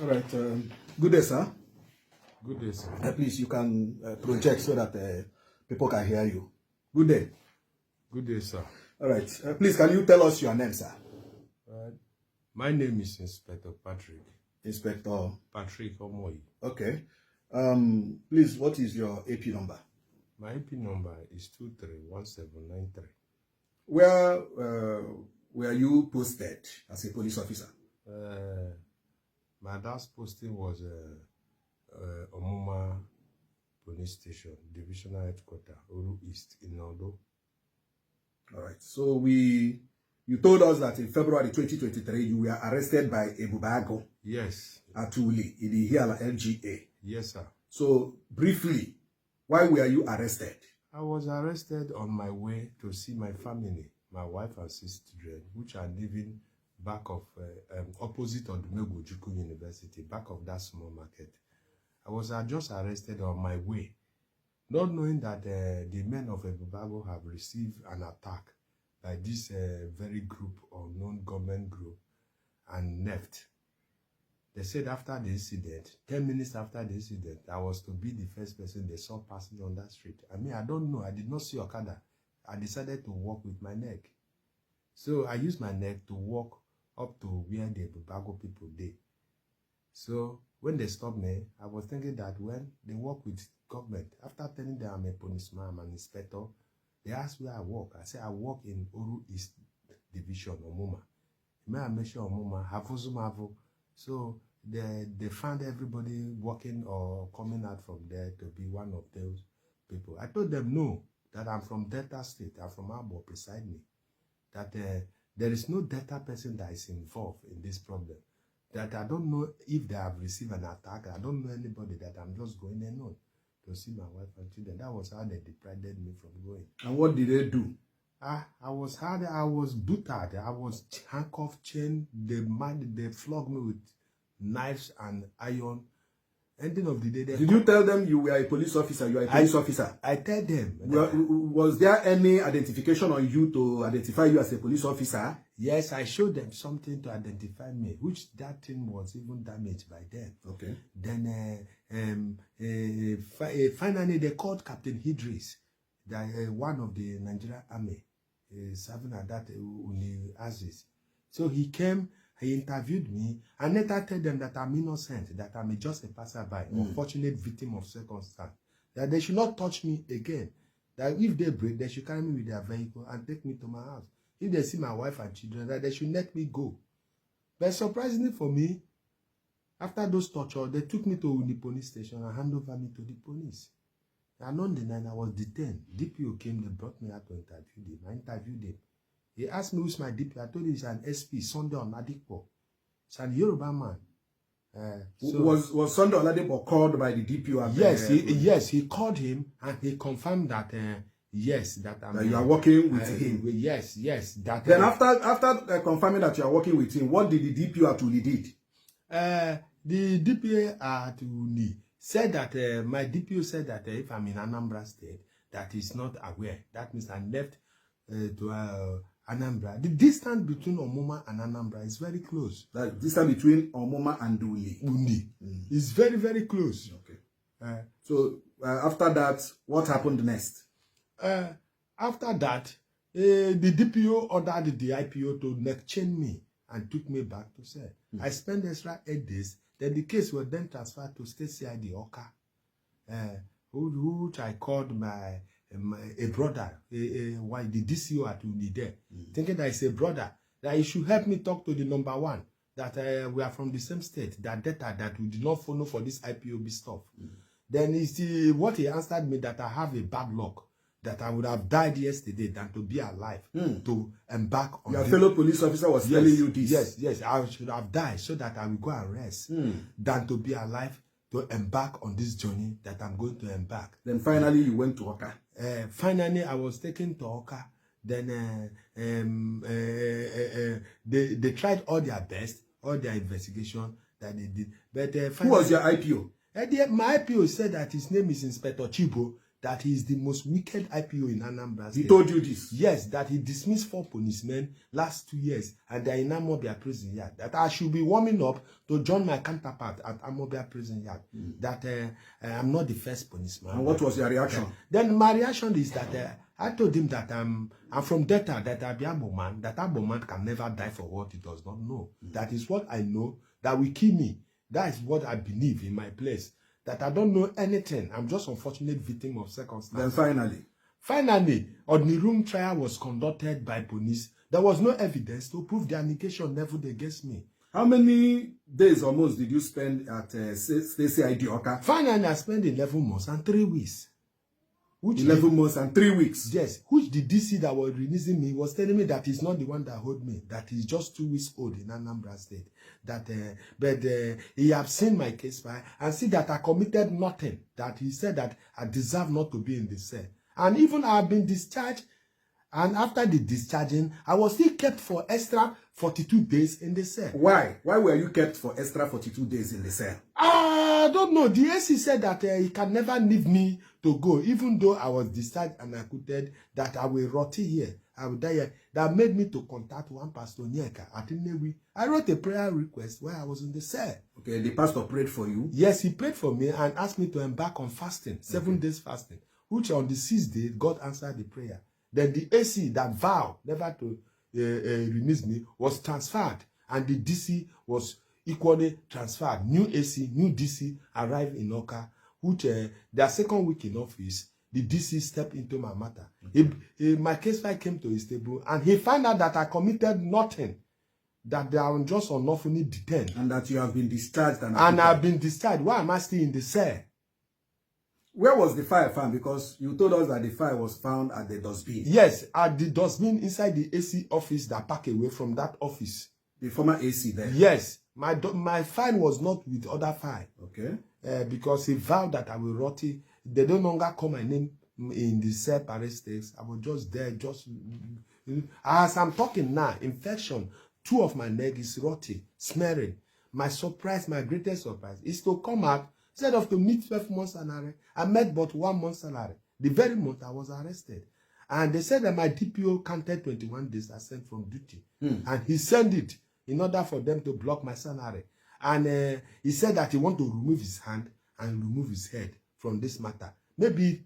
All right. Good day, sir. Good day, sir. Please, you can project so that people can hear you. Good day. Good day, sir. All right. Please, can you tell us your name, sir? My name is Inspector Patrick. Inspector Patrick Omoyi. Okay. Please, what is your AP number? My AP number is 231793. Where were you posted as a police officer? My last posting was Omuma Police Station, Divisional Headquarters, Oru East in Ondo. All right. So you told us that in February 2023 you were arrested by Ebubago. Yes. Atuli in the Hiala LGA. Yes, sir. So briefly, why were you arrested? I was arrested on my way to see my family, my wife and 6 children, which are living back of opposite of the Megujuku University, back of that small market. I was just arrested on my way, not knowing that the men of Ebubago have received an attack by this very group, unknown government group, and left. They said after the incident, 10 minutes after the incident, I was to be the first person they saw passing on that street. I mean, I don't know. I did not see Okada. I decided to walk with my neck. So I used my neck to walk up to where the Ebubago people did. So when they stopped me, I was thinking that when they work with government, after telling them I'm a policeman, I'm an inspector, they asked where I work. I said I work in Oru East Division, Omuma. May I mention Omuma, Havuzumavu. So they found everybody working or coming out from there to be one of those people. I told them no, that I'm from Delta State, I'm from Abo beside me. That there is no Delta person that is involved in this problem. That I don't know if they have received an attack. I don't know anybody, that I'm just going alone to see my wife and children. That was how they deprived me from going. And what did they do? I was hard, I was buttered, I was handcuffed, chained, they flogged me with knives and iron. Ending of the day, did you tell them you were a police officer? You are a police officer. I tell them. Was there any identification on you to identify you as a police officer? Yes, I showed them something to identify me, which that thing was even damaged by them. Okay. Then finally they called Captain Idris, that one of the Nigerian army, serving at that Aziz. So he came. He interviewed me and later told them that I'm innocent, that I'm just a passerby, unfortunate victim of circumstance, that they should not touch me again, that if they break, they should carry me with their vehicle and take me to my house. If they see my wife and children, that they should let me go. But surprisingly for me, after those torture, they took me to the police station and handed over me to the police. And on the night I was detained. DPO came, they brought me out to interview him. I interviewed him. He asked me who's my DP. I told him he's an SP, Sunday Oladipo. He's an Yoruba man. Was Sunday Oladipo called by the DPO? Yes, he called him and he confirmed that yes, that you are working with him. Yes. That then after confirming that you are working with him, what did the DPO actually did? The DPO actually said that my DPO said that if I'm in Anambra State, that he's not aware. That means I left to Anambra. The distance between Omuma and Anambra is very close. The distance between Omuma and Undi is very, very close. Okay. So after that, what happened next? After that, the DPO ordered the IPO to neck chain me and took me back to cell. I spent extra 8 days. Then the case was then transferred to State CID Oka, which I called a brother, why the DCO at Uni there, thinking that it's a brother, that he should help me talk to the number one, that we are from the same state, that data that we did not follow for this IPOB stuff. Then what he answered me, that I have a bad luck, that I would have died yesterday than to be alive to embark on. Your fellow police officer was telling you this? Yes, I should have died so that I will go and rest than to be alive to embark on this journey that I'm going to embark. Then finally you went to Oka. Finally, I was taken to Oka. Then they tried all their best, all their investigation that they did. But who was your IPO? My IPO said that his name is Inspector Chibo, that he is the most wicked IPO in Anambra State. He told you this? Yes, that he dismissed 4 policemen last 2 years and they are in Amobia prison yard. That I should be warming up to join my counterpart at Amobia prison yard. That I'm not the first policeman. And what was your reaction? Then my reaction is that I told him that I'm from Delta, that I be Aboman, that Aboman can never die for what he does not know. That is what I know that will kill me. That is what I believe in my place. That I don't know anything. I'm just an unfortunate victim of circumstances. Then finally, ordinary room trial was conducted by police. There was no evidence to prove the allegation leveled against me. How many days or months did you spend at Stacey ID Oka? Finally, I spent 11 months and 3 weeks. 11 months and 3 weeks? Yes. Which the DC that was releasing me was telling me that he's not the one that hold me. That he's just 2 weeks old in Anambra State. That, but he have seen my case file and see that I committed nothing. That he said that I deserve not to be in the cell. And even I have been discharged. And after the discharging, I was still kept for extra 42 days in the cell. Why? Why were you kept for extra 42 days in the cell? I don't know. The AC said that he can never leave me to go, even though I was discharged and acquitted, that I will rot here. I will die here. That made me to contact one pastor, Nyeka, at Inewi. I wrote a prayer request while I was in the cell. Okay, the pastor prayed for you? Yes, he prayed for me and asked me to embark on fasting, 7 days fasting, which on the 6th day, God answered the prayer. Then the AC that vowed never to release me was transferred, and the DC was equally transferred. New AC, new DC arrived in Oka, which their second week in office, the DC stepped into my matter. My case file came to his table, and he found out that I committed nothing, that I am just unlawfully detained. And that you have been discharged. And I've been discharged. Why am I still in the cell? Where was the file found? Because you told us that the file was found at the dustbin. Yes, at the dustbin inside the AC office that packed away from that office. The former AC there? Yes. My file was not with other file. Okay. Because he vowed that I will rot it. They no longer call my name in the cell parestates. I was just there, as I'm talking now, infection, 2 of my leg is rotting, smearing. My greatest surprise is to come out. Instead of to meet 12 months salary, I met but 1 month salary. The very month I was arrested. And they said that my DPO counted 21 days I sent from duty. And he sent it in order for them to block my salary. And he said that he want to remove his hand and remove his head from this matter. Maybe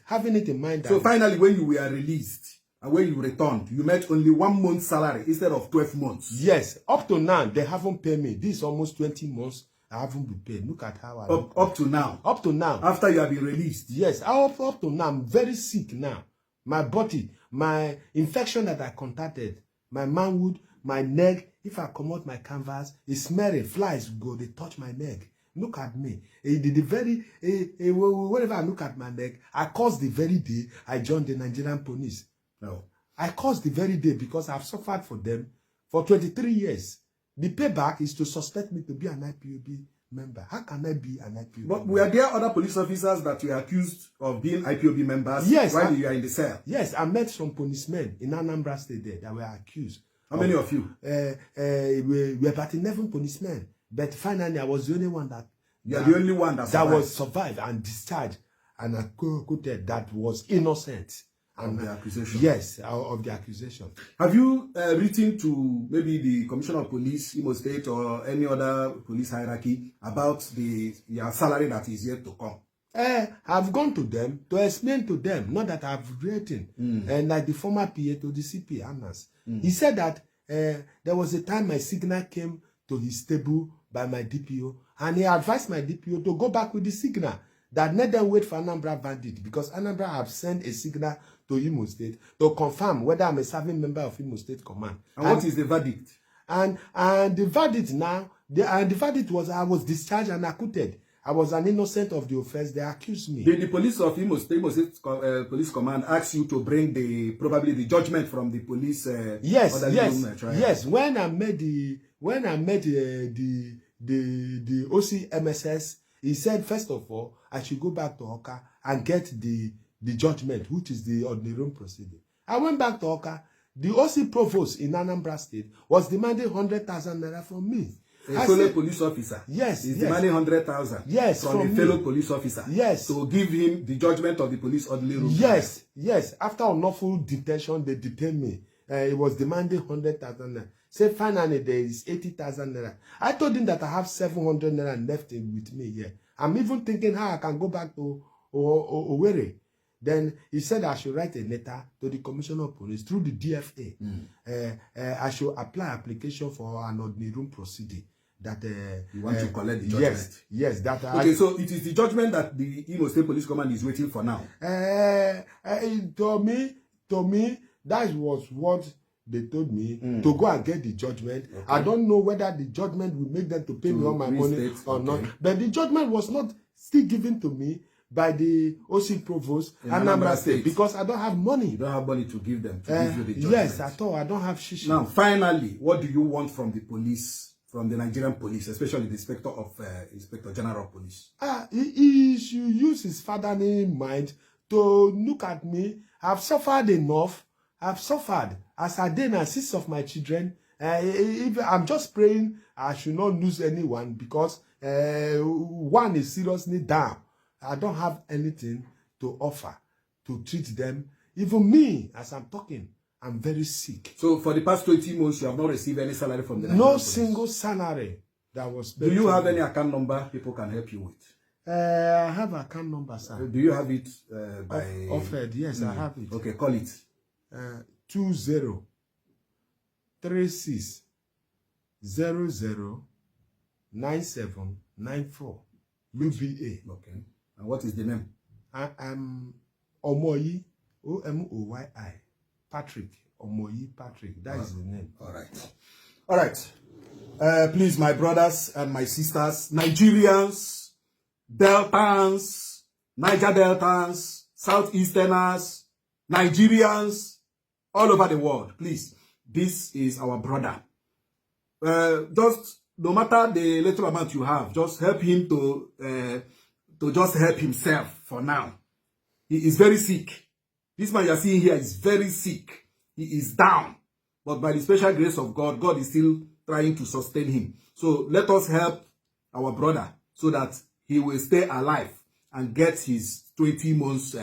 having it in mind that... So finally, when you were released and when you returned, you met only 1 month's salary instead of 12 months. Yes. Up to now, they haven't paid me. This is almost 20 months. I haven't been paid. Look at how I look. Up to now? Up to now. After you have been released? Yes. Up to now. I'm very sick now. My body, my infection that I contacted, my manhood, my neck, if I come out my canvas, it's smelling. Flies go, they touch my neck. Look at me. Whenever I look at my neck, I caused the very day I joined the Nigerian police. No. I caused the very day because I've suffered for them for 23 years. The payback is to suspect me to be an IPOB member. How can I be an IPOB member? But were there other police officers that were accused of being IPOB members while you are in the cell? Yes, I met some policemen in Anambra State there that were accused. How many of you? We were about 11 policemen. But finally, I was the only one that... You are the only one that survived? That was survived and discharged and acquitted, that was innocent. Of the accusation? Yes, of the accusation. Have you written to maybe the Commissioner of Police, Imo State, or any other police hierarchy about your salary that is yet to come? I've gone to them to explain to them, not that I've written, and like the former PA to the CP, Anas. He said that there was a time my signal came to his table by my DPO, and he advised my DPO to go back with the signal, that let them wait for Anambra Bandit, because Anambra have sent a signal to Imo State to confirm whether I'm a serving member of Imo State Command. And what is the verdict? And the verdict now, the verdict was I was discharged and acquitted. I was an innocent of the offense. They accused me. The police of Imo State Police Command asked you to bring probably the judgment from the police. Yes. When I met the OC MSS, he said first of all I should go back to Oka and get the judgment, which is the ordinary proceeding. I went back to Oka. The OC provost in Anambra State was demanding 100,000 naira from me. A fellow police officer. Yes. Is demanding 100,000. Yes. From a fellow police officer. Yes. To give him the judgment of the police orderly room. Yes. Yes. After unlawful detention, they detained me. He was demanding 100,000 naira. Say finally there is 80,000 naira. I told him that I have 700 naira left with me here. I'm even thinking how I can go back to Owerri. Then he said I should write a letter to the Commissioner of Police through the DFA. I should apply application for an ordinary room proceeding. That you want to collect the judgment. Yes. That okay. So it is the judgment that the Imo State Police Command is waiting for now. To me, that was what they told me to go and get the judgment. Okay. I don't know whether the judgment will make them to pay me all my money or not. But the judgment was not still given to me by the OC Provost in Anambra State because I don't have money. You don't have money to give them, to give you the judgment. Yes, at all. I don't have shishi. Now, finally, what do you want from the police, from the Nigerian police, especially the Inspector of Inspector General of Police? He should use his fatherly mind to look at me. I've suffered enough. I've suffered as I did and 6 of my children. I'm just praying I should not lose anyone because one is seriously down. I don't have anything to offer to treat them. Even me, as I'm talking, I'm very sick. So for the past 20 months, you have not received any salary from the Nigerian police? Single salary that was. Do you have any account number people can help you with? I have an account number, sir. Do you have it by offered? Yes, I have it. Okay, call it. 2036009794 UVA. Okay. And what is the name? I'm Omoyi, Omoyi Patrick. Omoyi Patrick. That is the name. All right. All right. Please, my brothers and my sisters, Nigerians, Deltans, Niger Deltans, Southeasterners, Nigerians, all over the world, please, this is our brother. Just no matter the little amount you have, just help him to just help himself for now. He is very sick. This man you are seeing here is very sick. He is down. But by the special grace of God, God is still trying to sustain him. So let us help our brother so that he will stay alive and get his 20 months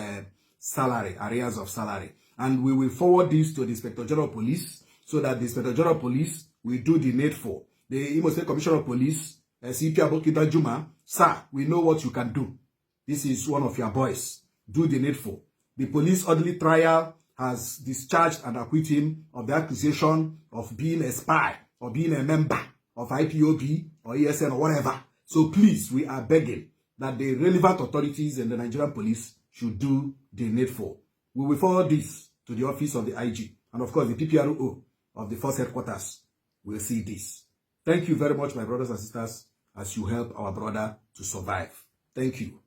salary, arrears of salary. And we will forward this to the Inspector General of Police so that the Inspector General of Police will do the needful. The Imo State Commissioner of Police, CP Abokita Juma, sir, we know what you can do. This is one of your boys. Do the needful. The police orderly trial has discharged and acquitted him of the accusation of being a spy or being a member of IPOB or ESN or whatever. So please, we are begging that the relevant authorities and the Nigerian police should do the needful. We will forward this to the office of the IG and of course the PPRO of the force headquarters will see this. Thank you very much, my brothers and sisters, as you help our brother to survive. Thank you.